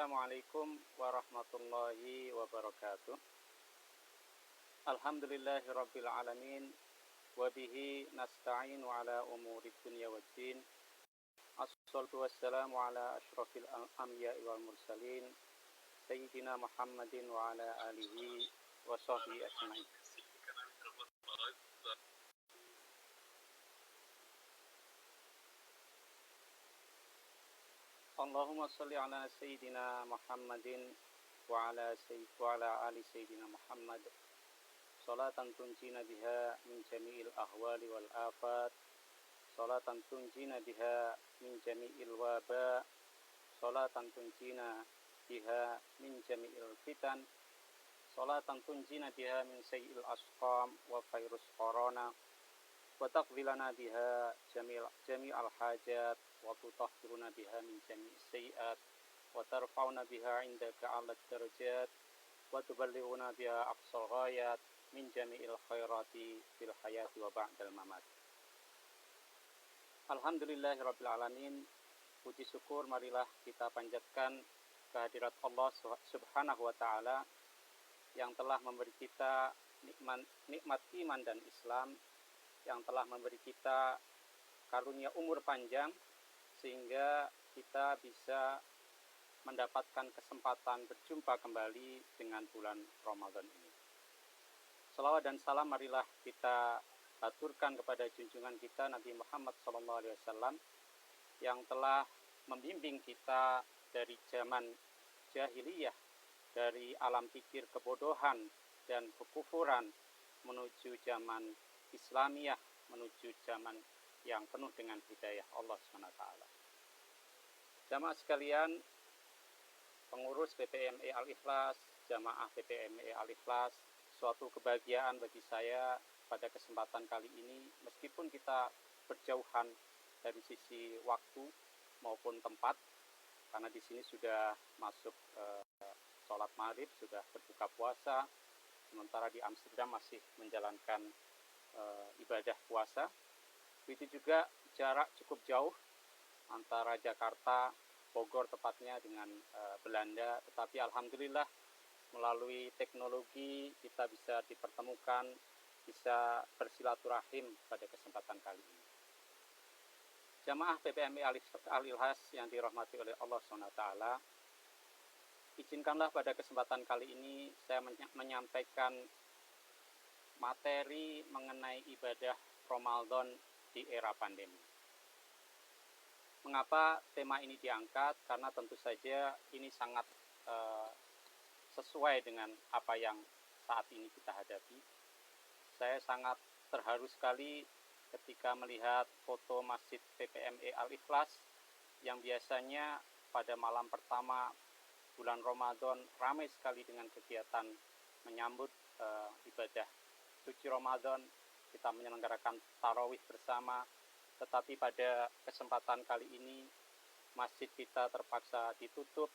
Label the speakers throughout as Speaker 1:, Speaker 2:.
Speaker 1: Assalamualaikum warahmatullahi wabarakatuh. Alhamdulillahirabbil alamin wa bihi nasta'inu ala umuri dunya waddin. Assalatu wassalamu ala asyrafil anbiya'i wal mursalin sayyidina Muhammadin wa ala alihi wa sahbihi ajmain. Allahumma shalli ala sayyidina Muhammadin wa ala ali sayyidina Muhammad salatan tunjina biha min jami'il ahwali wal afat, salatan tunjina biha min jami'il waba, salatan tunjina biha min jami'il fitan, salatan tunjina biha min sayyi'il asqam wa virus corona, wa taqbilana biha jami'al hajat, wa tutahhiruna biha min jami'is sayyi'at, wa tarfa'una biha indaka 'alad darajat, wa tuballighuna biha aqsal ghayat min jami'il khairati fil hayati wa ba'dal mamat. Alhamdulillahirabbil alamin. Puji syukur marilah kita panjatkan kehadirat Allah Subhanahu wa taala yang telah memberi kita nikmat iman dan Islam, yang telah memberi kita karunia umur panjang sehingga kita bisa mendapatkan kesempatan berjumpa kembali dengan bulan Ramadan ini. Salawat dan salam marilah kita aturkan kepada junjungan kita Nabi Muhammad SAW yang telah membimbing kita dari zaman jahiliyah, dari alam pikir kebodohan dan kekufuran menuju zaman Islamiyah, menuju zaman yang penuh dengan hidayah Allah SWT. Jamaah sekalian, pengurus PPME Al-Ikhlas, jamaah PPME Al-Ikhlas, suatu kebahagiaan bagi saya pada kesempatan kali ini, meskipun kita berjauhan dari sisi waktu maupun tempat, karena di sini sudah masuk sholat maghrib, sudah berbuka puasa, sementara di Amsterdam masih menjalankan ibadah puasa. Begitu juga jarak cukup jauh antara Jakarta, Bogor tepatnya, dengan Belanda, tetapi alhamdulillah melalui teknologi kita bisa dipertemukan, bisa bersilaturahim pada kesempatan kali ini. Jamaah PPME Al-Ikhlas yang dirahmati oleh Allah SWT, izinkanlah pada kesempatan kali ini saya menyampaikan materi mengenai ibadah Ramadan di era pandemi. Mengapa tema ini diangkat? Karena tentu saja ini sangat sesuai dengan apa yang saat ini kita hadapi. Saya sangat terharu sekali ketika melihat foto Masjid PPME Al-Ikhlas yang biasanya pada malam pertama bulan Ramadan ramai sekali dengan kegiatan menyambut ibadah suci Ramadan. Kita menyelenggarakan tarawih bersama, tetapi pada kesempatan kali ini masjid kita terpaksa ditutup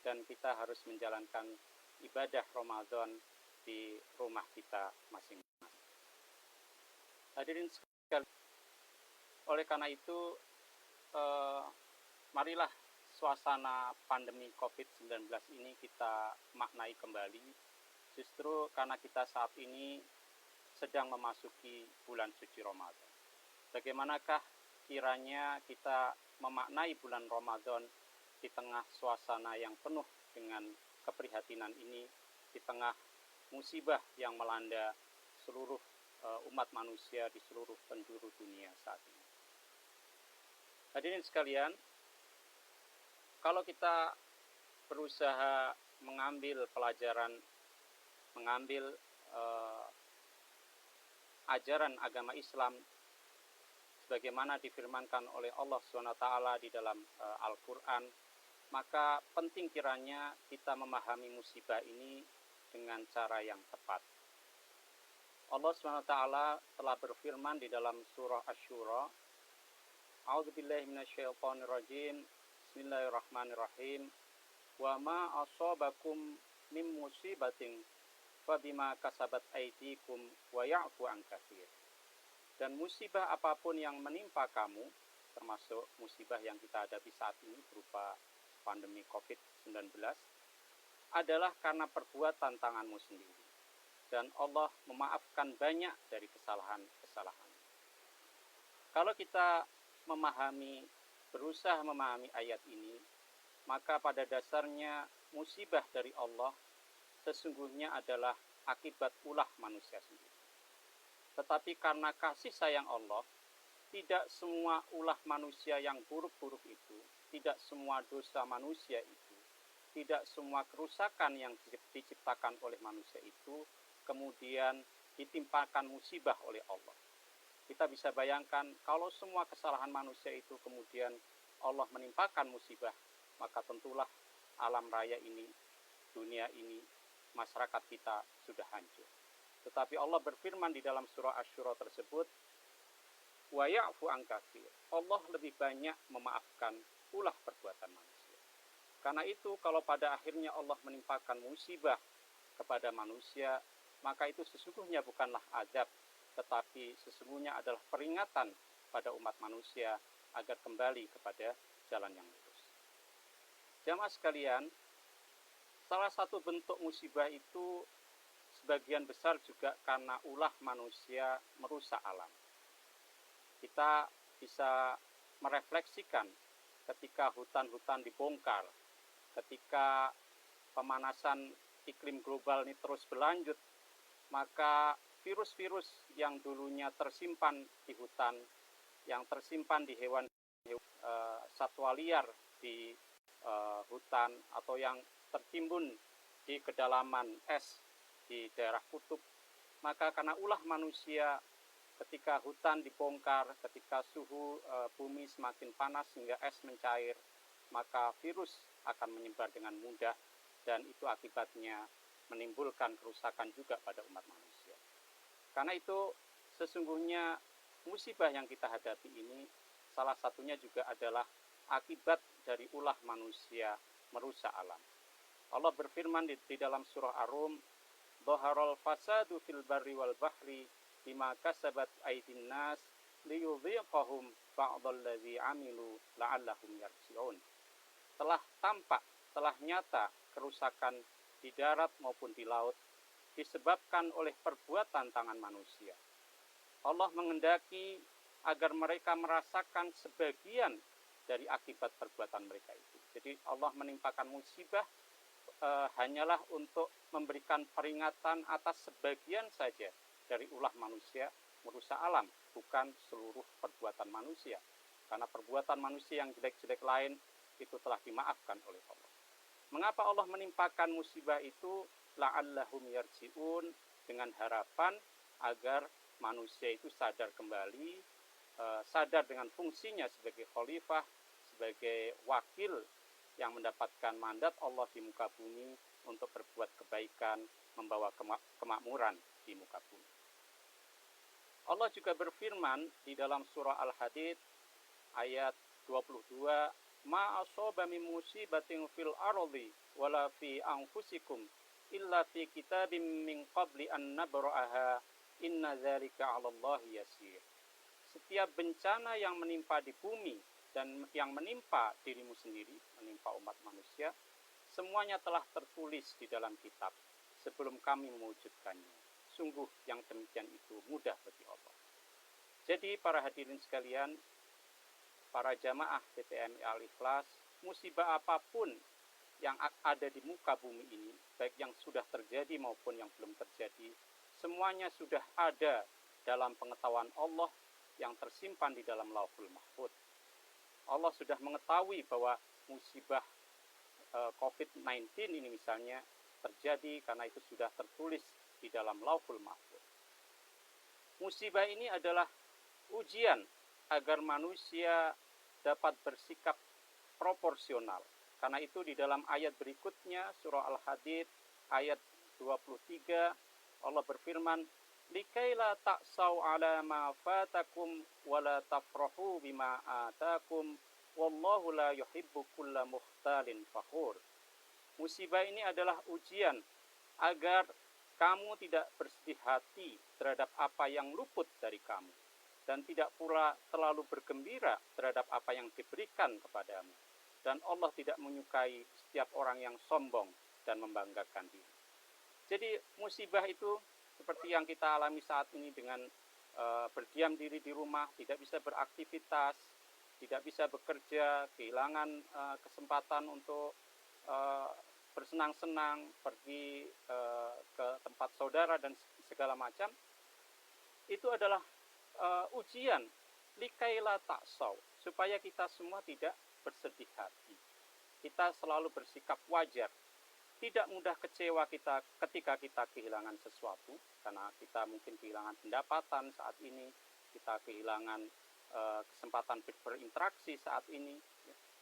Speaker 1: dan kita harus menjalankan ibadah Ramadan di rumah kita masing-masing. Hadirin sekalian, oleh karena itu marilah suasana pandemi COVID-19 ini kita maknai kembali, justru karena kita saat ini sedang memasuki bulan suci Ramadan. Bagaimanakah kiranya kita memaknai bulan Ramadan di tengah suasana yang penuh dengan keprihatinan ini, di tengah musibah yang melanda seluruh umat manusia di seluruh penjuru dunia saat ini. Hadirin sekalian, kalau kita berusaha mengambil pelajaran, mengambil ajaran agama Islam sebagaimana difirmankan oleh Allah SWT di dalam Al-Quran, maka penting kiranya kita memahami musibah ini dengan cara yang tepat. Allah SWT telah berfirman di dalam surah Asy-Syura, A'udzubillahi minasyaitonirrajim, Bismillahirrahmanirrahim, wa ma asabakum min musibatin fabima kasabat aydikum wa ya'fu an katsir. Dan musibah apapun yang menimpa kamu, termasuk musibah yang kita hadapi saat ini berupa pandemi COVID-19 adalah karena perbuatan tanganmu sendiri. Dan Allah memaafkan banyak dari kesalahan-kesalahan. Kalau kita berusaha memahami ayat ini, maka pada dasarnya musibah dari Allah sesungguhnya adalah akibat ulah manusia sendiri. Tetapi karena kasih sayang Allah, tidak semua ulah manusia yang buruk-buruk itu, tidak semua dosa manusia itu, tidak semua kerusakan yang diciptakan oleh manusia itu kemudian ditimpakan musibah oleh Allah. Kita bisa bayangkan kalau semua kesalahan manusia itu kemudian Allah menimpakan musibah, maka tentulah alam raya ini, dunia ini, masyarakat kita sudah hancur. Tetapi Allah berfirman di dalam surah Asy-Syura tersebut, wa ya'fu an katsir. Allah lebih banyak memaafkan ulah perbuatan manusia. Karena itu kalau pada akhirnya Allah menimpakan musibah kepada manusia, maka itu sesungguhnya bukanlah azab, tetapi sesungguhnya adalah peringatan pada umat manusia agar kembali kepada jalan yang lurus. Jamaah sekalian, salah satu bentuk musibah itu sebagian besar juga karena ulah manusia merusak alam. Kita bisa merefleksikan ketika hutan-hutan dibongkar, ketika pemanasan iklim global ini terus berlanjut, maka virus-virus yang dulunya tersimpan di hutan, yang tersimpan di hewan satwa liar di hutan, atau yang tertimbun di kedalaman es di daerah kutub, maka karena ulah manusia ketika hutan dibongkar, ketika suhu bumi semakin panas hingga es mencair, maka virus akan menyebar dengan mudah dan itu akibatnya menimbulkan kerusakan juga pada umat manusia. Karena itu sesungguhnya musibah yang kita hadapi ini salah satunya juga adalah akibat dari ulah manusia merusak alam. Allah berfirman di dalam surah Ar-Rum, "Dhaharal fasadu fil barri wal bahri bima kasabat aydin nas liyudhiqahum ba'dalladzi 'amilu la'allahum yarji'un." Telah tampak, telah nyata kerusakan di darat maupun di laut disebabkan oleh perbuatan tangan manusia. Allah menghendaki agar mereka merasakan sebagian dari akibat perbuatan mereka itu. Jadi Allah menimpakan musibah hanyalah untuk memberikan peringatan atas sebagian saja dari ulah manusia merusak alam, bukan seluruh perbuatan manusia. Karena perbuatan manusia yang jelek-jelek lain itu telah dimaafkan oleh Allah. Mengapa Allah menimpakan musibah itu? La'allahum yarji'un, dengan harapan agar manusia itu sadar kembali, sadar dengan fungsinya sebagai khalifah, sebagai wakil yang mendapatkan mandat Allah di muka bumi untuk berbuat kebaikan, membawa kemakmuran di muka bumi. Allah juga berfirman di dalam surah Al-Hadid ayat 22, "Ma asaba min musibatin fil ardi wala fi anfusikum illa fi kitabim min qabli an nabra'aha inna dzalika 'alallahi yasir." Setiap bencana yang menimpa di bumi dan yang menimpa dirimu sendiri, menimpa umat manusia, semuanya telah tertulis di dalam kitab sebelum kami mewujudkannya. Sungguh yang demikian itu mudah bagi Allah. Jadi para hadirin sekalian, para jamaah PTMI Al-Ikhlas, musibah apapun yang ada di muka bumi ini, baik yang sudah terjadi maupun yang belum terjadi, semuanya sudah ada dalam pengetahuan Allah yang tersimpan di dalam Lauhul Mahfuz. Allah sudah mengetahui bahwa musibah COVID-19 ini misalnya terjadi karena itu sudah tertulis di dalam Lauhul Mahfuz. Musibah ini adalah ujian agar manusia dapat bersikap proporsional. Karena itu di dalam ayat berikutnya surah Al-Hadid ayat 23 Allah berfirman, "Likaila ta'sau 'ala ma fatakum wa la tafrahu bima atakum wallahu la yuhibbu kulla mukhtalin fakhur." Musibah ini adalah ujian agar kamu tidak bersedih hati terhadap apa yang luput dari kamu dan tidak pula terlalu bergembira terhadap apa yang diberikan kepadamu. dan Allah tidak menyukai setiap orang yang sombong dan membanggakan diri. Jadi musibah itu seperti yang kita alami saat ini dengan berdiam diri di rumah, tidak bisa beraktivitas, tidak bisa bekerja, kehilangan kesempatan untuk bersenang-senang, pergi ke tempat saudara dan segala macam, itu adalah ujian likaila ta'saw, supaya kita semua tidak bersedih hati. Kita selalu bersikap wajar, tidak mudah kecewa kita ketika kita kehilangan sesuatu, karena kita mungkin kehilangan pendapatan saat ini, kita kehilangan kesempatan berinteraksi saat ini.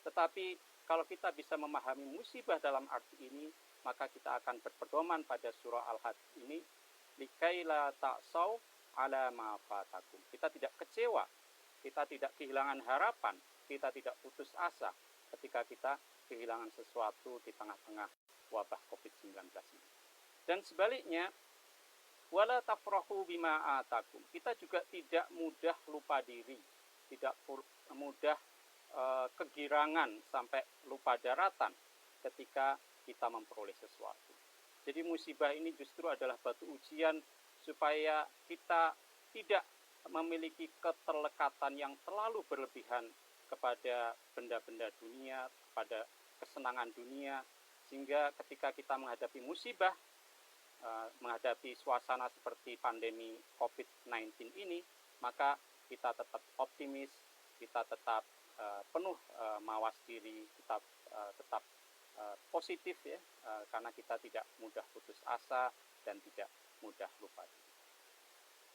Speaker 1: Tetapi kalau kita bisa memahami musibah dalam arti ini, maka kita akan berpedoman pada surah Al-Hadid ini, likaila ta'saw ala ma fatakum. Kita tidak kecewa, kita tidak kehilangan harapan, kita tidak putus asa ketika kita kehilangan sesuatu di tengah-tengah wabah COVID-19 ini. Dan sebaliknya, wala tafrahu bima atakum. Kita juga tidak mudah lupa diri, tidak mudah kegirangan sampai lupa daratan ketika kita memperoleh sesuatu. Jadi musibah ini justru adalah batu ujian supaya kita tidak memiliki keterlekatan yang terlalu berlebihan kepada benda-benda dunia, kepada kesenangan dunia, sehingga ketika kita menghadapi musibah, menghadapi suasana seperti pandemi COVID-19 ini, maka kita tetap optimis, kita tetap penuh mawas diri, kita tetap positif ya, karena kita tidak mudah putus asa dan tidak mudah lupa diri.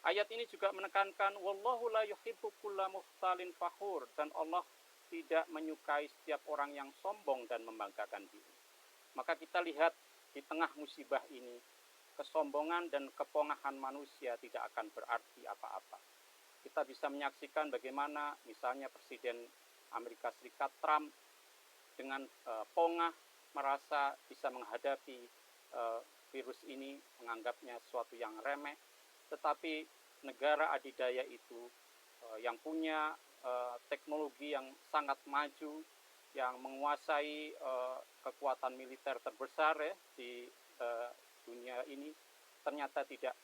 Speaker 1: Ayat ini juga menekankan wallahu la yuhibbu kulla mukhtalin fakhur, dan Allah tidak menyukai setiap orang yang sombong dan membanggakan diri. Maka kita lihat di tengah musibah ini, kesombongan dan kepongahan manusia tidak akan berarti apa-apa. Kita bisa menyaksikan bagaimana misalnya Presiden Amerika Serikat Trump dengan pongah merasa bisa menghadapi virus ini, menganggapnya sesuatu yang remeh. Tetapi negara adidaya itu yang punya teknologi yang sangat maju, yang menguasai kekuatan militer terbesar ya, di dunia ini, ternyata tidak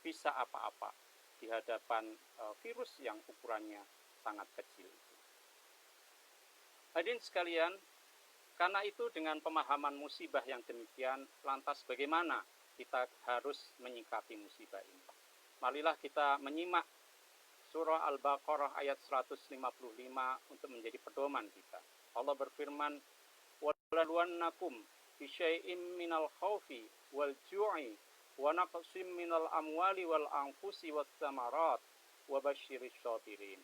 Speaker 1: bisa apa-apa di hadapan virus yang ukurannya sangat kecil. Hadirin sekalian, karena itu dengan pemahaman musibah yang demikian, lantas bagaimana kita harus menyikapi musibah ini? Marilah kita menyimak surah Al-Baqarah ayat 155 untuk menjadi pedoman kita. Allah berfirman, وَلَنَبْلُوَنَّكُمْ بِشَيْءٍ مِنَ الْخَوْفِ وَالْجُوعِ وَنَقْصٍ مِنَ الْأَمْوَالِ وَالْأَنْفُسِ وَالثَّمَرَاتِ وَبَشِّرِ الصَّابِرِينَ.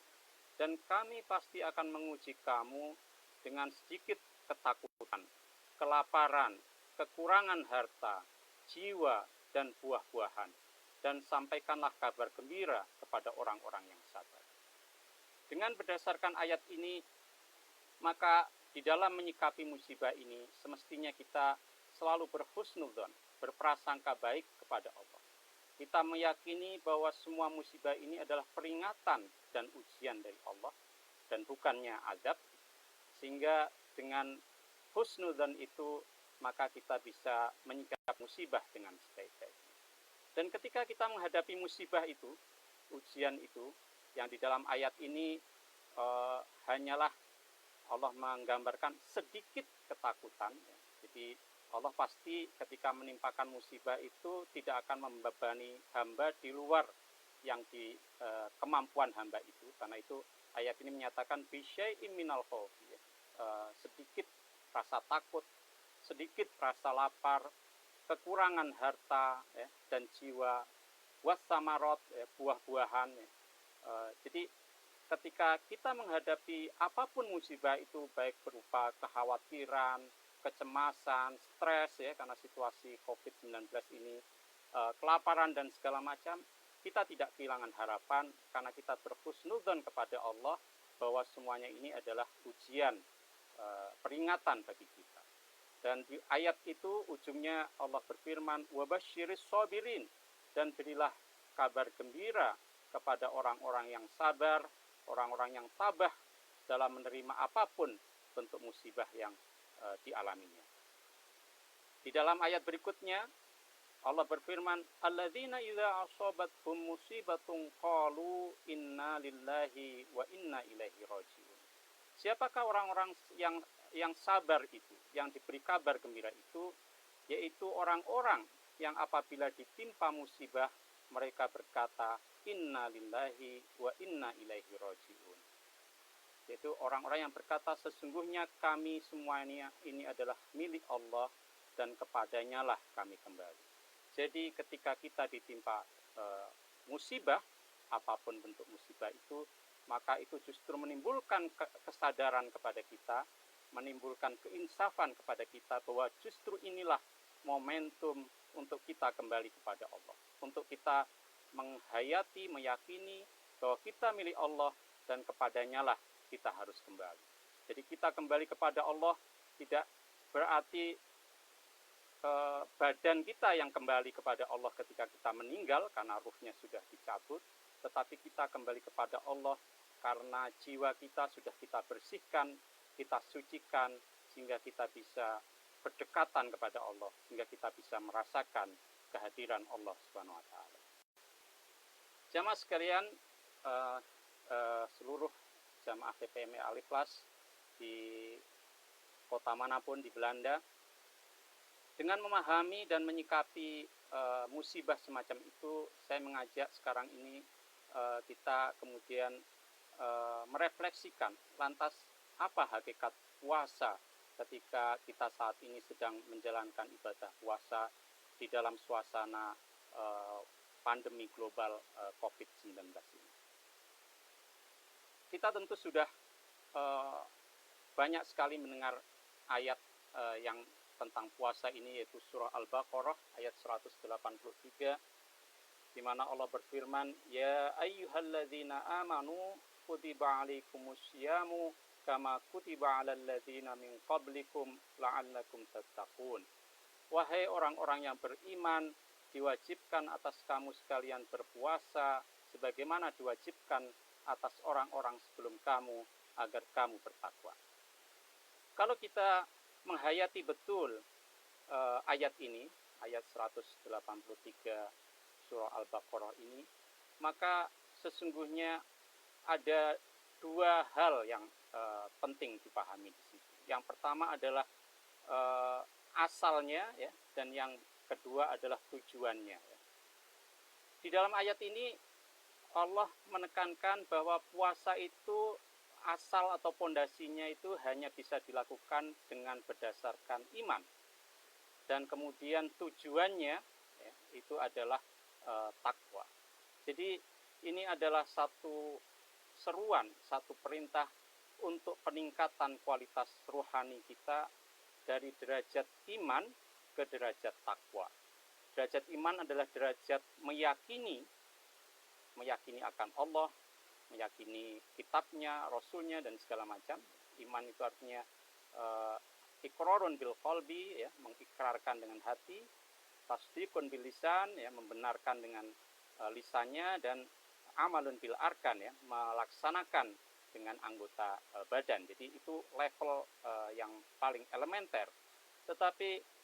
Speaker 1: Dan kami pasti akan menguji kamu dengan sedikit ketakutan, kelaparan, kekurangan harta, jiwa, dan buah-buahan. Dan sampaikanlah kabar gembira kepada orang-orang yang sabar. Dengan berdasarkan ayat ini, maka di dalam menyikapi musibah ini, semestinya kita selalu berhusnudzon, berprasangka baik kepada Allah. Kita meyakini bahwa semua musibah ini adalah peringatan dan ujian dari Allah, dan bukannya azab, sehingga dengan husnudzon itu, maka kita bisa menyikapi musibah dengan sebaik-baiknya. Dan ketika kita menghadapi musibah itu, ujian itu, yang di dalam ayat ini hanyalah Allah menggambarkan sedikit ketakutan. Jadi Allah pasti ketika menimpakan musibah itu tidak akan membebani hamba di luar yang di kemampuan hamba itu. Karena itu ayat ini menyatakan bisyai'im minal khauf, sedikit rasa takut, sedikit rasa lapar, kekurangan harta ya, dan jiwa, wassamarot ya, buah-buahan ya. Jadi ketika kita menghadapi apapun musibah itu, baik berupa kekhawatiran, kecemasan, stres ya karena situasi COVID-19 ini, kelaparan dan segala macam, kita tidak kehilangan harapan karena kita berhusnudzon kepada Allah bahwa semuanya ini adalah ujian, peringatan bagi kita. Dan di ayat itu ujungnya Allah berfirman, wabasyiris sabirin, dan berilah kabar gembira kepada orang-orang yang sabar, orang-orang yang tabah dalam menerima apapun bentuk musibah yang dialaminya. Di dalam ayat berikutnya Allah berfirman, alladzina idza asabathum musibatun qalu inna lillahi wa inna ilaihi rajiun. Siapakah orang-orang yang sabar itu, yang diberi kabar gembira itu, yaitu orang-orang yang apabila ditimpa musibah mereka berkata inna lillahi wa inna ilaihi rajiun. Yaitu orang-orang yang berkata sesungguhnya kami semuanya ini adalah milik Allah dan kepadanya lah kami kembali. Jadi ketika kita ditimpa musibah, apapun bentuk musibah itu, maka itu justru menimbulkan kesadaran kepada kita, menimbulkan keinsafan kepada kita bahwa justru inilah momentum untuk kita kembali kepada Allah. Untuk kita menghayati, meyakini bahwa kita milik Allah dan kepadanya lah kita harus kembali. Jadi kita kembali kepada Allah tidak berarti badan kita yang kembali kepada Allah ketika kita meninggal karena ruhnya sudah dicabut, tetapi kita kembali kepada Allah karena jiwa kita sudah kita bersihkan, kita sucikan sehingga kita bisa berdekatan kepada Allah, sehingga kita bisa merasakan kehadiran Allah Subhanahu wa taala. Jamaah sekalian, seluruh jamaah PPMI Al-Ikhlas di kota manapun di Belanda, dengan memahami dan menyikapi musibah semacam itu, saya mengajak sekarang ini kita kemudian merefleksikan lantas apa hakikat puasa ketika kita saat ini sedang menjalankan ibadah puasa di dalam suasana pandemi global COVID-19 ini. Kita tentu sudah banyak sekali mendengar ayat yang tentang puasa ini, yaitu surah Al-Baqarah ayat 183, di mana Allah berfirman, ya ayyuhalladzina amanu kutiba alaikumusyamu kama kutiba alal ladzina min qablikum la'allakum tattaqun. Wahai orang-orang yang beriman, diwajibkan atas kamu sekalian berpuasa sebagaimana diwajibkan atas orang-orang sebelum kamu agar kamu bertakwa. Kalau kita menghayati betul ayat ini, ayat 183 surah Al-Baqarah ini, maka sesungguhnya ada dua hal yang penting dipahami di situ. Yang pertama adalah asalnya, ya, dan yang kedua adalah tujuannya. Ya. Di dalam ayat ini Allah menekankan bahwa puasa itu asal atau pondasinya itu hanya bisa dilakukan dengan berdasarkan iman, dan kemudian tujuannya ya, itu adalah takwa. Jadi ini adalah satu seruan, satu perintah untuk peningkatan kualitas rohani kita dari derajat iman ke derajat takwa. Derajat iman adalah derajat meyakini akan Allah, meyakini kitabnya, rasulnya, dan segala macam. Iman itu artinya iqrarun bil qalbi, ya, mengikrarkan dengan hati, tasdiqun bil lisan, ya, membenarkan dengan lisannya, dan amalun bil arkan, ya, melaksanakan dengan anggota badan. Jadi itu level yang paling elementer. Tetapi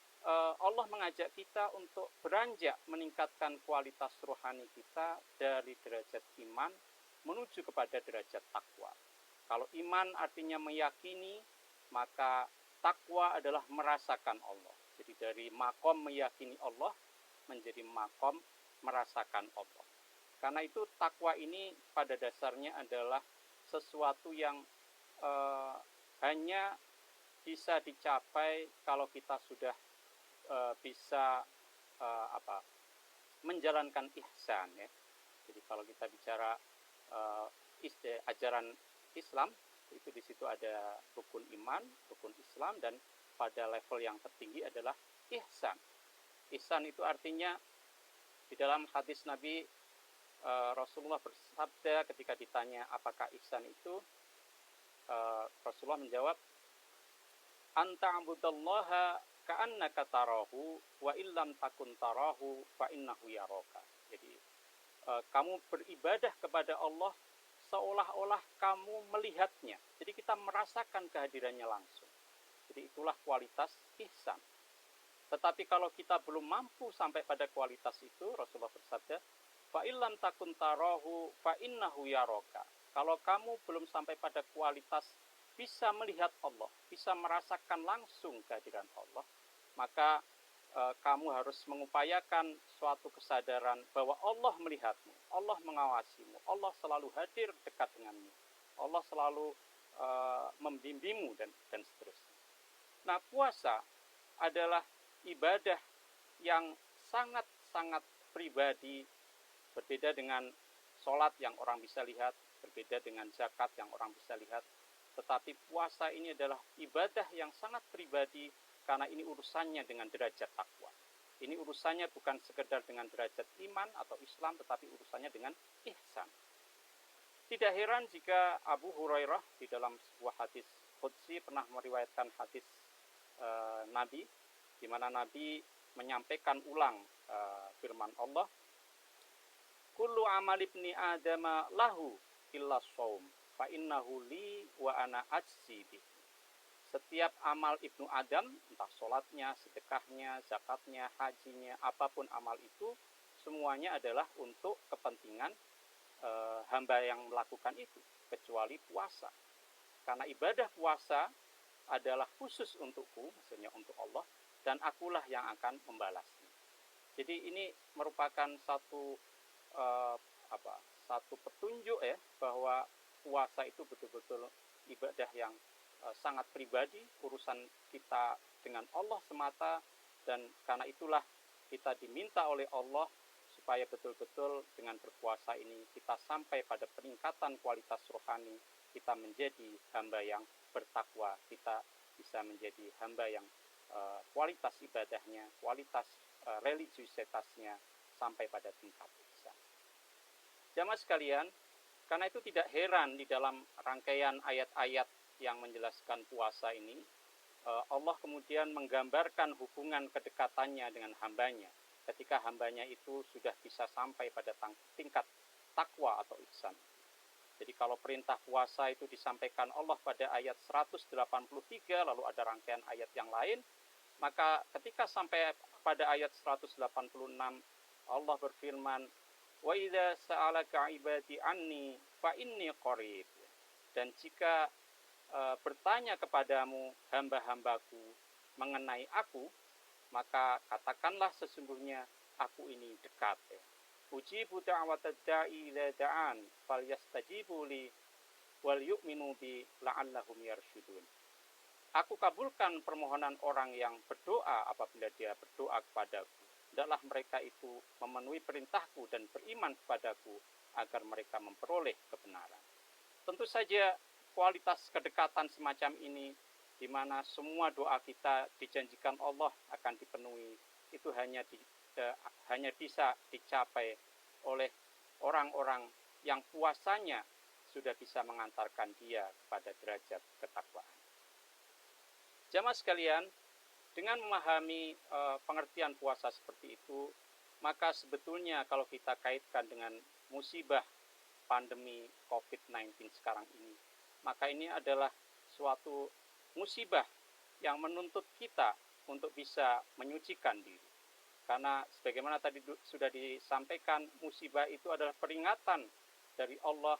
Speaker 1: Allah mengajak kita untuk beranjak meningkatkan kualitas rohani kita dari derajat iman menuju kepada derajat takwa. Kalau iman artinya meyakini, maka takwa adalah merasakan Allah. Jadi dari makom meyakini Allah menjadi makom merasakan Allah. Karena itu takwa ini pada dasarnya adalah sesuatu yang hanya bisa dicapai kalau kita sudah bisa menjalankan ihsan, ya. Jadi kalau kita bicara ajaran Islam, itu di situ ada rukun iman, rukun Islam, dan pada level yang tertinggi adalah ihsan. Ihsan itu artinya di dalam hadis Nabi, Rasulullah bersabda ketika ditanya apakah ihsan itu, Rasulullah menjawab, anta abudallaha ka'annaka tarahu wa illam takun tarahu fa innahu yaraka. Jadi kamu beribadah kepada Allah seolah-olah kamu melihatnya. Jadi kita merasakan kehadirannya langsung. Jadi itulah kualitas ihsan. Tetapi kalau kita belum mampu sampai pada kualitas itu, Rasulullah bersabda, fa illam takun tarahu fa innahu yaraka. Kalau kamu belum sampai pada kualitas bisa melihat Allah, bisa merasakan langsung kehadiran Allah, maka kamu harus mengupayakan suatu kesadaran bahwa Allah melihatmu, Allah mengawasimu, Allah selalu hadir dekat denganmu, Allah selalu membimbingmu dan seterusnya. Nah, puasa adalah ibadah yang sangat-sangat pribadi, berbeda dengan sholat yang orang bisa lihat, berbeda dengan zakat yang orang bisa lihat. Tetapi puasa ini adalah ibadah yang sangat pribadi, karena ini urusannya dengan derajat takwa. Ini urusannya bukan sekedar dengan derajat iman atau Islam, tetapi urusannya dengan ihsan. Tidak heran jika Abu Hurairah di dalam sebuah hadis qudsi pernah meriwayatkan hadis Nabi, di mana Nabi menyampaikan ulang firman Allah, kullu amal ibni adama lahu illa shaum fa innahu li wa ana ajzi bih. Setiap amal ibnu Adam, entah sholatnya, sedekahnya, zakatnya, hajinya, apapun amal itu, semuanya adalah untuk kepentingan hamba yang melakukan itu, kecuali puasa. Karena ibadah puasa adalah khusus untukku, maksudnya untuk Allah, dan akulah yang akan membalasnya. Jadi ini merupakan satu petunjuk ya, bahwa puasa itu betul-betul ibadah yang sangat pribadi, urusan kita dengan Allah semata, dan karena itulah kita diminta oleh Allah supaya betul-betul dengan berpuasa ini kita sampai pada peningkatan kualitas rohani, kita menjadi hamba yang bertakwa, kita bisa menjadi hamba yang kualitas ibadahnya, kualitas religiusitasnya sampai pada tingkat ihsan. Jamaah sekalian, karena itu tidak heran di dalam rangkaian ayat-ayat yang menjelaskan puasa ini, Allah kemudian menggambarkan hubungan kedekatannya dengan hambanya, ketika hambanya itu sudah bisa sampai pada tingkat takwa atau ihsan. Jadi kalau perintah puasa itu disampaikan Allah pada ayat 183, lalu ada rangkaian ayat yang lain, maka ketika sampai pada ayat 186, Allah berfirman, wa idza sa'alaka ibadi anni fa inni qarib. Dan jika bertanya kepadamu hamba-hambaku mengenai aku, maka katakanlah sesungguhnya aku ini dekat. Ujibu da'watad da'i idza da'an falyastajibu li wal yu'minu bi la'allahum yarsyudun. Aku kabulkan permohonan orang yang berdoa apabila dia berdoa kepadaku. Hendaklah mereka itu memenuhi perintahku dan beriman kepadaku agar mereka memperoleh kebenaran. Tentu saja kualitas kedekatan semacam ini, di mana semua doa kita dijanjikan Allah akan dipenuhi, itu hanya bisa dicapai oleh orang-orang yang puasanya sudah bisa mengantarkan dia kepada derajat ketakwaan. Jamaah sekalian, dengan memahami pengertian puasa seperti itu, maka sebetulnya kalau kita kaitkan dengan musibah pandemi COVID-19 sekarang ini, maka ini adalah suatu musibah yang menuntut kita untuk bisa menyucikan diri. Karena sebagaimana tadi sudah disampaikan, musibah itu adalah peringatan dari Allah,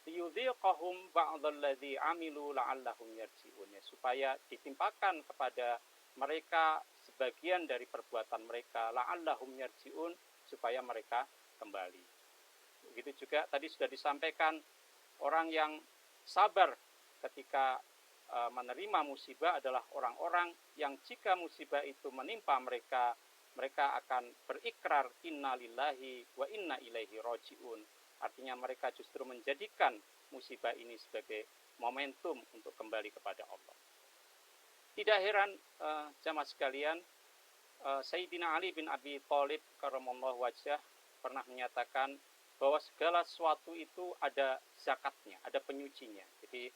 Speaker 1: liyudhiqahum ba'dalladzi amilu la'allahum yarji'un, supaya ditimpakan kepada mereka sebagian dari perbuatan mereka, la'allahum yarji'un, supaya mereka kembali. Begitu juga tadi sudah disampaikan, orang yang sabar ketika menerima musibah adalah orang-orang yang jika musibah itu menimpa mereka, mereka akan berikrar inna lillahi wa inna ilaihi raji'un. Artinya mereka justru menjadikan musibah ini sebagai momentum untuk kembali kepada Allah. Tidak heran jamaah sekalian, Sayyidina Ali bin Abi Thalib karramallahu wajhah pernah menyatakan bahwa segala sesuatu itu ada zakatnya, ada penyucinya. Jadi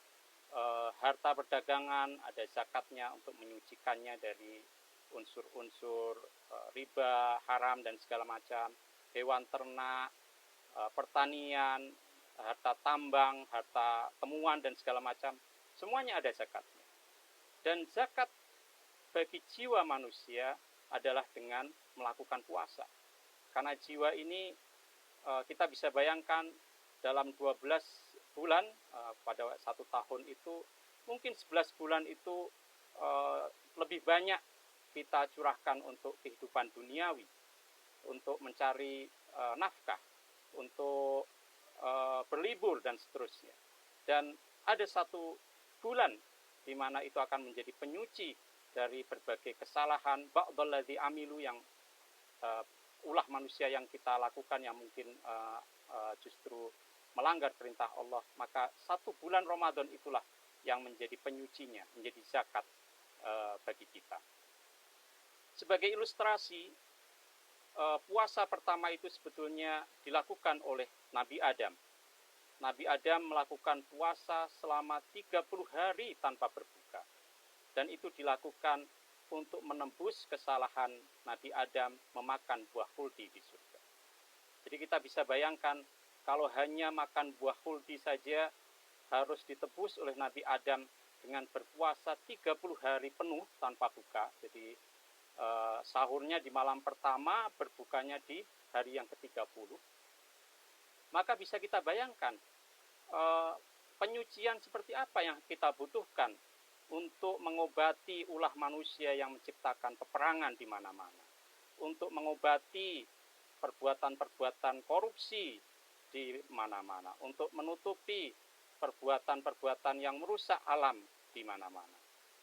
Speaker 1: harta perdagangan ada zakatnya untuk menyucikannya dari unsur-unsur riba, haram dan segala macam. Hewan ternak, pertanian, harta tambang, harta temuan dan segala macam, semuanya ada zakatnya. Dan zakat bagi jiwa manusia adalah dengan melakukan puasa. Karena jiwa ini kita bisa bayangkan dalam 12 bulan pada 1 tahun itu, mungkin 11 bulan itu lebih banyak kita curahkan untuk kehidupan duniawi, untuk mencari nafkah, untuk berlibur dan seterusnya. Dan ada 1 bulan di mana itu akan menjadi penyuci dari berbagai kesalahan, ba'dalladzi amilu, yang ulah manusia yang kita lakukan yang mungkin justru melanggar perintah Allah. Maka 1 bulan Ramadan itulah yang menjadi penyucinya, menjadi zakat bagi kita. Sebagai ilustrasi, puasa pertama itu sebetulnya dilakukan oleh Nabi Adam. Nabi Adam melakukan puasa selama 30 hari tanpa berbuka. Dan itu dilakukan untuk menembus kesalahan Nabi Adam memakan buah khuldi di surga. Jadi kita bisa bayangkan kalau hanya makan buah khuldi saja harus ditebus oleh Nabi Adam dengan berpuasa 30 hari penuh tanpa buka. Jadi sahurnya di malam pertama, berbukanya di hari yang ke-30. Maka bisa kita bayangkan penyucian seperti apa yang kita butuhkan untuk mengobati ulah manusia yang menciptakan peperangan di mana-mana, untuk mengobati perbuatan-perbuatan korupsi di mana-mana, untuk menutupi perbuatan-perbuatan yang merusak alam di mana-mana.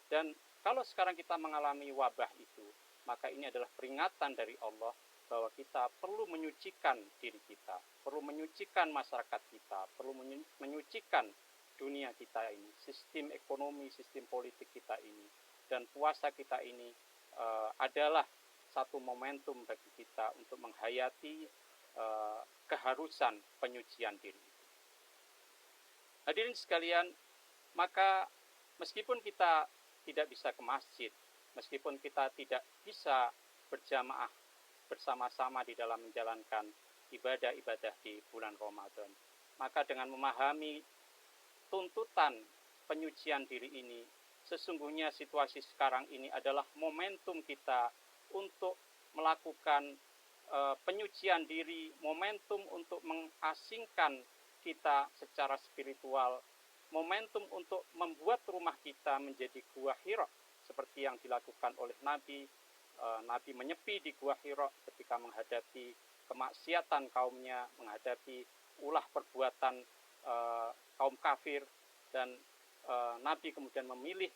Speaker 1: Dan kalau sekarang kita mengalami wabah itu, maka ini adalah peringatan dari Allah bahwa kita perlu menyucikan diri kita, perlu menyucikan masyarakat kita, perlu menyucikan dunia kita ini, sistem ekonomi, sistem politik kita ini. Dan puasa kita ini adalah satu momentum bagi kita untuk menghayati keharusan penyucian diri. Hadirin sekalian, maka meskipun kita tidak bisa ke masjid, meskipun kita tidak bisa berjamaah bersama-sama di dalam menjalankan ibadah-ibadah di bulan Ramadan, maka dengan memahami tuntutan penyucian diri ini, sesungguhnya situasi sekarang ini adalah momentum kita untuk melakukan penyucian diri, momentum untuk mengasingkan kita secara spiritual, momentum untuk membuat rumah kita menjadi gua Hira, seperti yang dilakukan oleh Nabi. Nabi menyepi di gua Hira ketika menghadapi kemaksiatan kaumnya, menghadapi ulah perbuatan kaum kafir, dan Nabi kemudian memilih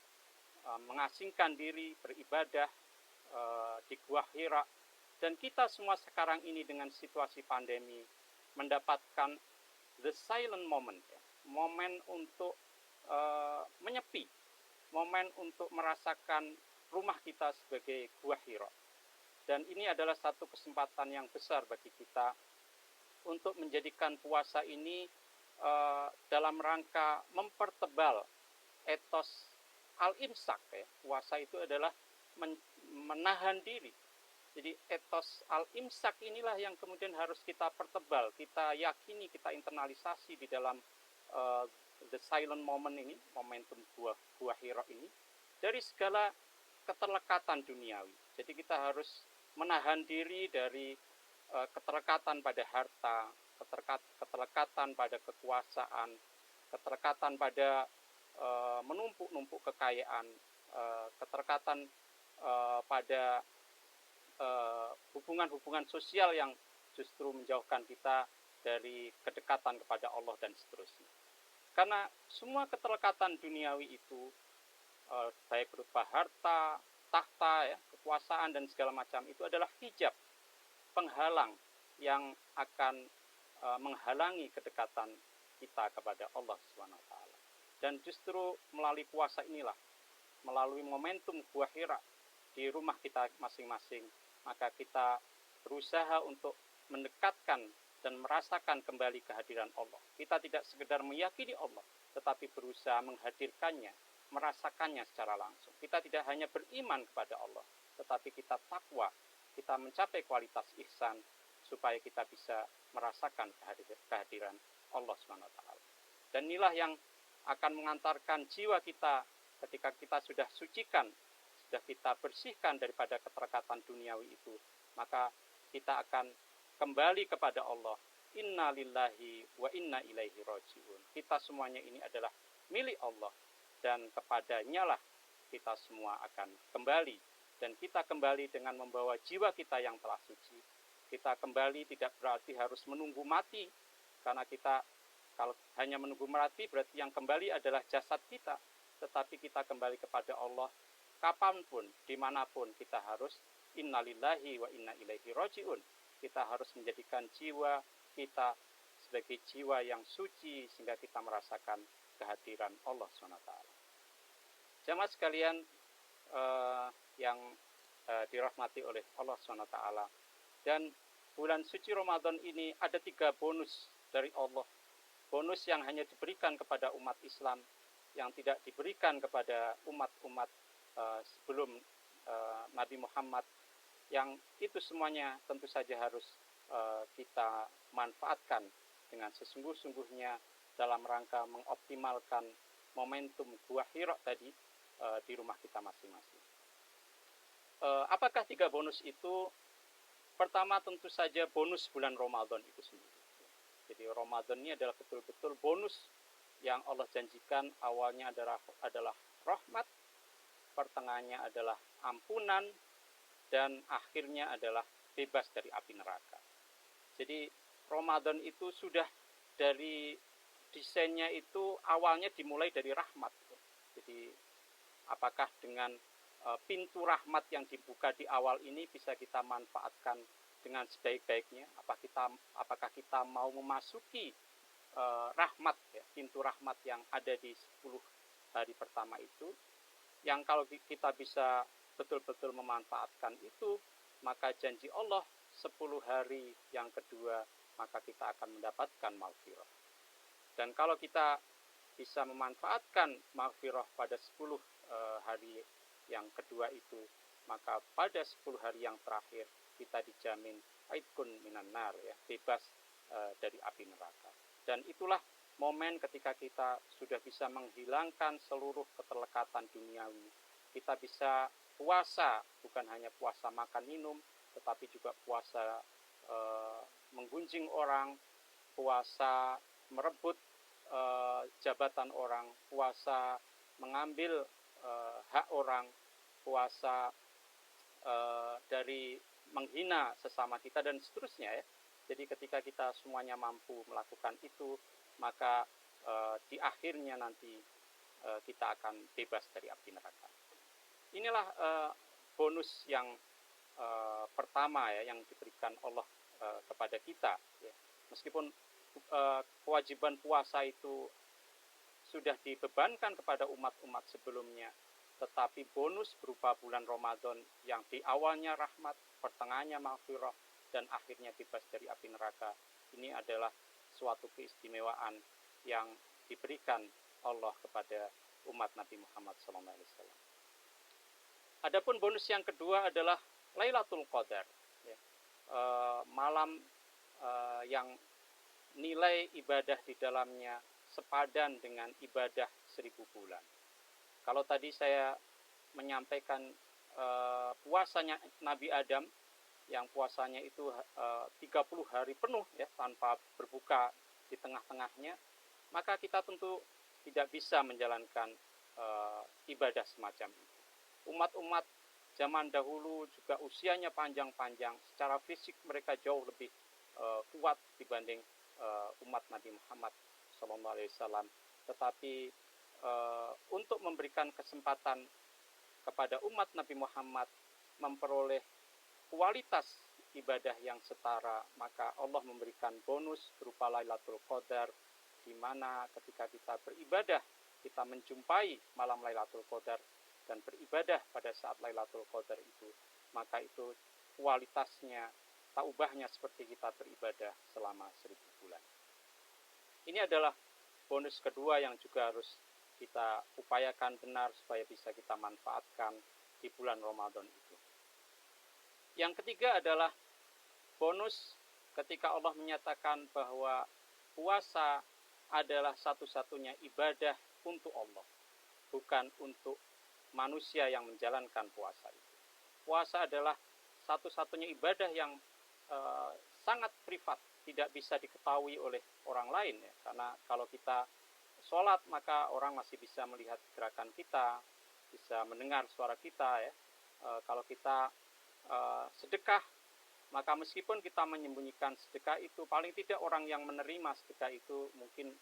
Speaker 1: mengasingkan diri beribadah di gua Hira. Dan kita semua sekarang ini dengan situasi pandemi mendapatkan the silent moment, ya, momen untuk menyepi, momen untuk merasakan rumah kita sebagai gua Hira. Dan ini adalah satu kesempatan yang besar bagi kita untuk menjadikan puasa ini dalam rangka mempertebal etos al-imsak, ya. Puasa itu adalah menahan diri. Jadi etos al-imsak inilah yang kemudian harus kita pertebal, kita yakini, kita internalisasi di dalam the silent moment ini, momentum gua Hira ini, dari segala keterlekatan duniawi. Jadi kita harus menahan diri dari keterlekatan pada harta, keterlekatan pada kekuasaan, keterlekatan pada menumpuk-numpuk kekayaan, keterlekatan pada hubungan-hubungan sosial yang justru menjauhkan kita dari kedekatan kepada Allah dan seterusnya. Karena semua keterlekatan duniawi itu, baik berupa harta, tahta, ya, kekuasaan dan segala macam, itu adalah hijab, penghalang yang akan menghalangi kedekatan kita kepada Allah SWT. Dan justru melalui puasa inilah, melalui momentum gua Hira di rumah kita masing-masing, maka kita berusaha untuk mendekatkan dan merasakan kembali kehadiran Allah. Kita tidak sekedar meyakini Allah, tetapi berusaha menghadirkannya, merasakannya secara langsung. Kita tidak hanya beriman kepada Allah, tetapi kita takwa, kita mencapai kualitas ihsan, supaya kita bisa merasakan kehadiran Allah SWT. Dan inilah yang akan mengantarkan jiwa kita ketika kita sudah sucikan, sudah kita bersihkan daripada keterikatan duniawi itu, maka kita akan kembali kepada Allah. Inna lillahi wa inna ilaihi rajiun. Kita semuanya ini adalah milik Allah, dan kepadanya lah kita semua akan kembali. Dan kita kembali dengan membawa jiwa kita yang telah suci. Kita kembali tidak berarti harus menunggu mati, karena kita kalau hanya menunggu mati berarti yang kembali adalah jasad kita. Tetapi kita kembali kepada Allah kapanpun, dimanapun kita harus innalillahi wa inna ilaihi rajiun. Kita harus menjadikan jiwa kita sebagai jiwa yang suci sehingga kita merasakan kehadiran Allah SWT. Jamaah sekalian yang dirahmati oleh Allah SWT, dan bulan suci Ramadan ini ada 3 bonus dari Allah. Bonus yang hanya diberikan kepada umat Islam, yang tidak diberikan kepada umat-umat sebelum Nabi Muhammad, yang itu semuanya tentu saja harus kita manfaatkan dengan sesungguh-sungguhnya dalam rangka mengoptimalkan momentum Gua Hira tadi di rumah kita masing-masing. Apakah 3 bonus itu? Pertama tentu saja bonus bulan Ramadan itu sendiri. Jadi Ramadan ini adalah betul-betul bonus yang Allah janjikan. Awalnya adalah rahmat, pertengahannya adalah ampunan, dan akhirnya adalah bebas dari api neraka. Jadi Ramadan itu sudah dari desainnya itu awalnya dimulai dari rahmat. Jadi apakah dengan pintu rahmat yang dibuka di awal ini bisa kita manfaatkan dengan sebaik-baiknya? Apakah kita mau memasuki rahmat, ya, pintu rahmat yang ada di 10 hari pertama itu, yang kalau kita bisa betul-betul memanfaatkan itu, maka janji Allah 10 hari yang kedua maka kita akan mendapatkan maghfirah. Dan kalau kita bisa memanfaatkan maghfirah pada 10 hari yang kedua itu, maka pada 10 hari yang terakhir kita dijamin aidkun minan nar, ya, bebas dari api neraka. Dan itulah momen ketika kita sudah bisa menghilangkan seluruh keterlekatan duniawi. Kita bisa puasa, bukan hanya puasa makan minum, tetapi juga puasa menggunjing orang, puasa merebut jabatan orang, puasa mengambil hak orang, puasa dari menghina sesama kita, dan seterusnya, ya. Jadi ketika kita semuanya mampu melakukan itu, maka di akhirnya nanti kita akan bebas dari api neraka. Inilah bonus yang pertama, ya, yang diberikan Allah kepada kita, ya. Meskipun kewajiban puasa itu sudah dibebankan kepada umat-umat sebelumnya, tetapi bonus berupa bulan Ramadan yang di awalnya rahmat, pertengahannya maghfirah, dan akhirnya bebas dari api neraka, ini adalah suatu keistimewaan yang diberikan Allah kepada umat Nabi Muhammad SAW. Adapun bonus yang kedua adalah Lailatul Qadar, ya. Malam yang nilai ibadah di dalamnya sepadan dengan ibadah 1000 bulan. Kalau tadi saya menyampaikan puasanya Nabi Adam, yang puasanya itu 30 hari penuh, ya, tanpa berbuka di tengah-tengahnya, maka kita tentu tidak bisa menjalankan ibadah semacam itu. Umat-umat zaman dahulu juga usianya panjang-panjang, secara fisik mereka jauh lebih kuat dibanding umat Nabi Muhammad SAW. Tetapi untuk memberikan kesempatan kepada umat Nabi Muhammad memperoleh kualitas ibadah yang setara, maka Allah memberikan bonus berupa Lailatul Qadar, di mana ketika kita beribadah, kita menjumpai malam Lailatul Qadar dan beribadah pada saat Lailatul Qadar itu, maka itu kualitasnya, tak ubahnya seperti kita beribadah selama 1000 bulan. Ini adalah bonus kedua yang juga harus kita upayakan benar supaya bisa kita manfaatkan di bulan Ramadan itu. Yang ketiga adalah bonus ketika Allah menyatakan bahwa puasa adalah satu-satunya ibadah untuk Allah, bukan untuk manusia yang menjalankan puasa itu. Puasa adalah satu-satunya ibadah yang sangat privat, tidak bisa diketahui oleh orang lain ya. Karena kalau kita sholat maka orang masih bisa melihat gerakan kita, bisa mendengar suara kita ya. Kalau kita sedekah, maka meskipun kita menyembunyikan sedekah itu, paling tidak orang yang menerima sedekah itu mungkin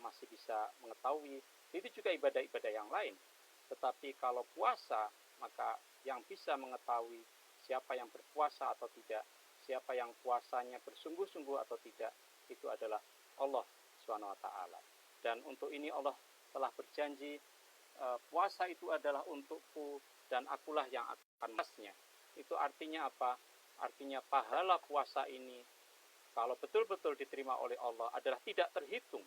Speaker 1: masih bisa mengetahui. Itu juga ibadah-ibadah yang lain. Tetapi kalau puasa, maka yang bisa mengetahui siapa yang berpuasa atau tidak, siapa yang puasanya bersungguh-sungguh atau tidak, itu adalah Allah SWT. Dan untuk ini Allah telah berjanji, puasa itu adalah untukku dan akulah yang akan membalasnya. Itu artinya apa? Artinya pahala puasa ini kalau betul-betul diterima oleh Allah adalah tidak terhitung,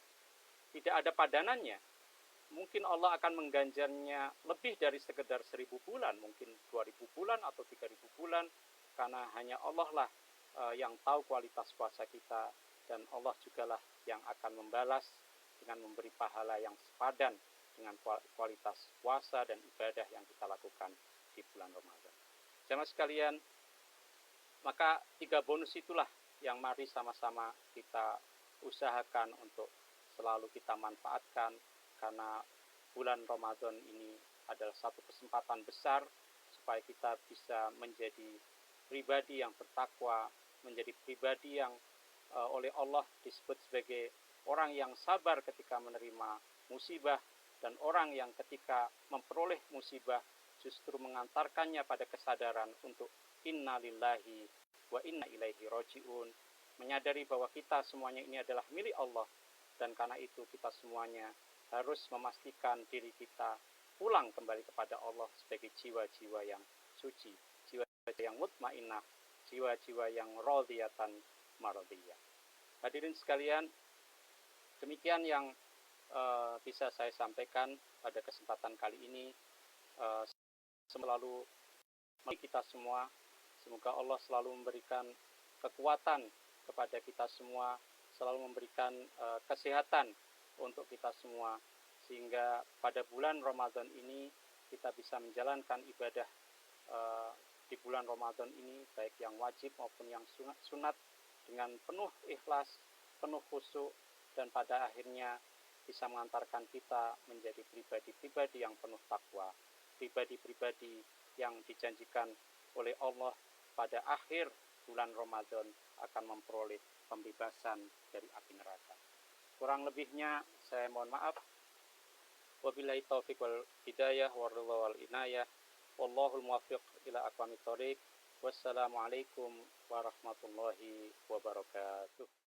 Speaker 1: tidak ada padanannya. Mungkin Allah akan mengganjarnya lebih dari sekedar 1000 bulan, mungkin 2000 bulan atau 3000 bulan, karena hanya Allah lah yang tahu kualitas puasa kita, dan Allah jugalah yang akan membalas dengan memberi pahala yang sepadan dengan kualitas puasa dan ibadah yang kita lakukan di bulan Ramadan. Jamaah sekalian, maka 3 bonus itulah yang mari sama-sama kita usahakan untuk selalu kita manfaatkan, karena bulan Ramadan ini adalah satu kesempatan besar supaya kita bisa menjadi pribadi yang bertakwa, menjadi pribadi yang oleh Allah disebut sebagai orang yang sabar ketika menerima musibah, dan orang yang ketika memperoleh musibah justru mengantarkannya pada kesadaran untuk inna lillahi wa inna ilaihi roji'un, menyadari bahwa kita semuanya ini adalah milik Allah, dan karena itu kita semuanya harus memastikan diri kita pulang kembali kepada Allah sebagai jiwa-jiwa yang suci, jiwa-jiwa yang mutmainnah, jiwa-jiwa yang radiyatan maradiyah. Hadirin sekalian, demikian yang bisa saya sampaikan pada kesempatan kali ini. Selalu kita semua, semoga Allah selalu memberikan kekuatan kepada kita semua, selalu memberikan kesehatan untuk kita semua, sehingga pada bulan Ramadan ini kita bisa menjalankan ibadah di bulan Ramadan ini, baik yang wajib maupun yang sunat, dengan penuh ikhlas, penuh khusyuk, dan pada akhirnya bisa mengantarkan kita menjadi pribadi-pribadi yang penuh takwa, pribadi-pribadi yang dijanjikan oleh Allah pada akhir bulan Ramadan akan memperoleh pembebasan dari api neraka. Kurang lebihnya saya mohon maaf. Wabillahi taufiq wal hidayah waridha wal inayah. Wallahul muwaffiq ila aqwamit thoriq. Wassalamualaikum warahmatullahi wabarakatuh.